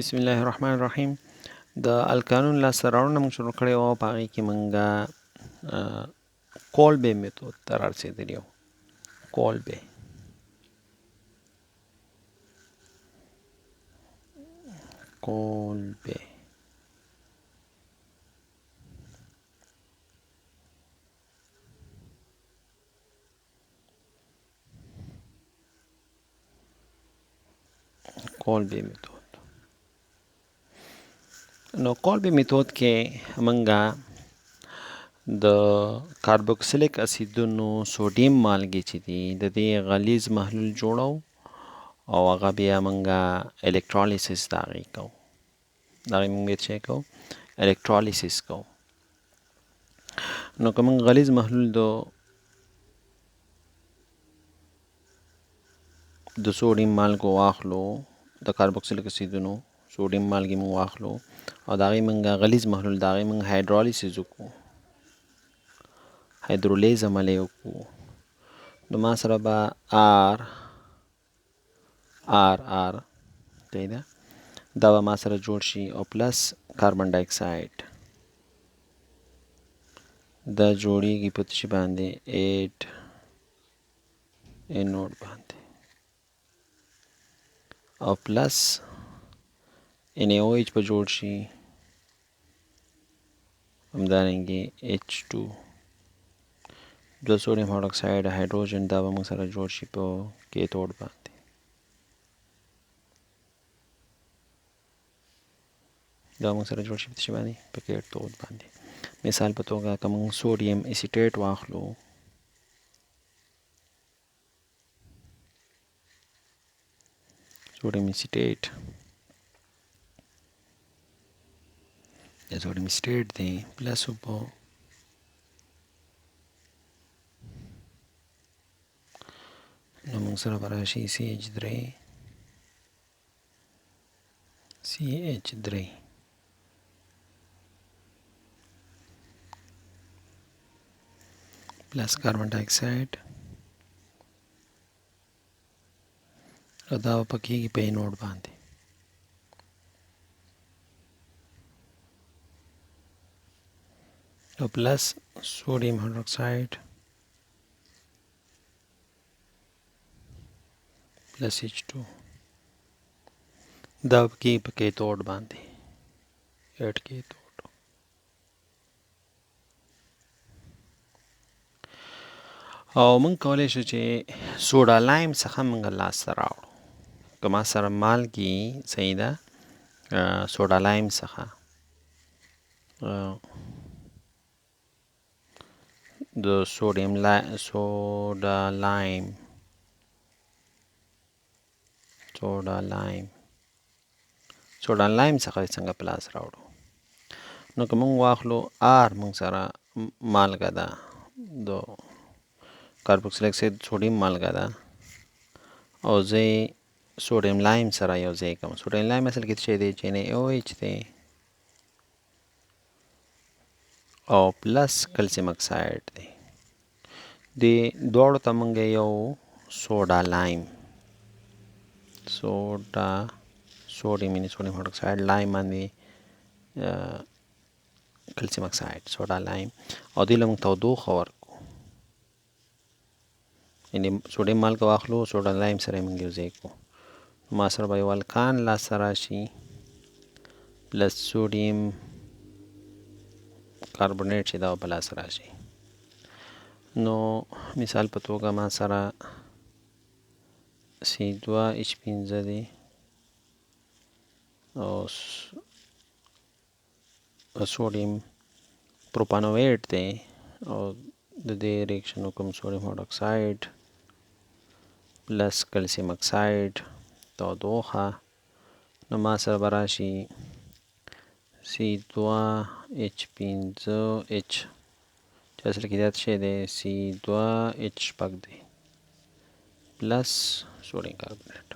بسم الله الرحمن الرحیم. د القانون لاسته راوړنه موږ شروع کړې وه په هغې کې موږ کولبې میتود ته رارسېدلي یو. کولبې کولبې کولبې میتود. نو کولبې میتود کې موږ د کاربوکسيليک اسیدونو سوډیم مالګې چې دي د دې غلیظ محلول جوړو او هغه بیا موږ الکترالیسیس د هغې کوو. د هغې موږ بیا څه کوو؟ الکترالیسیس کوو. نو که موږ غلیظ محلول د سوډیم مالګو واخلو، د کاربوکسیلیک اسیدونو سوډیم مالګې موږ واخلو او د هغې موږ غلیظ محلول د هغې موږ هایدرالیسیس وکړو، هایدرولیز عملیه وکړو، نو ما سره به آر دی ده دا به ما سره جوړ شي او پلس کاربن ډای اکساید دا جوړیږي په څه باندې 8 انوډ باندې او پلس NaOH به جوړ شي همدارنګې H2 د سوډیم هایدروکساید هایدروجن دا به موږ سره جوړ شي په کیتود باندې. دا موږ سره جوړ شي په څه باندې؟ په کیتود باندې. مثال په توګه که موږ سوډیم اسیټیټ واخلو، sodium acetate یا sodium acetate دی پلس په نو موږ سره به راشي CH3 پلس کاربن ډای اکساید او دا به پکېږي په انوډ باندې. او پلس سوډیم هایدروکساید پلس H2 دا به پکېږي په کیتود باندې 8 کیتود. او موږ کولی شو چې سوډا لایم څخه موږ لاسته راوړو. که ما سره مالګې صحیح ده سوډا لایم څخه د سوډا لایم څخه څنګه په لاس راوړو. نو که موږ واخلو آر موږ سره مالګه ده د کاربوکسیلیک اسید سوډیم مالګه ده او زه سوډیم لایم سره یو ځای کوم. سوډیم لایم اصل کې څه دی؟ NaOH دی او پلس کلسیم اکساید دی. دې دواړو ته موږ یو سوډا لایم سوډیم هایدروکساید لایم باندې کلسیم اکساید سوډا لایم او دې له موږ تودوخه ورکړو. یعنې سوډیم مالګه واخلو سوډا لایم سره یې موږ یو ځای کړو. ما سره به یو الکان لاسته راشي پلس سوډیم کاربونیټ چې دا به په لاسته راشي. نو مثال په توګه ما سره C2H5 دی او سوډیم پروپانویټ دی او د دې ریاکشن وکړم سوډیم هایدروکساید پلس کلسیم اکساید تودوخه نو ما سره به راشي C2H5H چې اصل کې دا څه دی C2H6 دی پلس سوډیم کاربونیټ.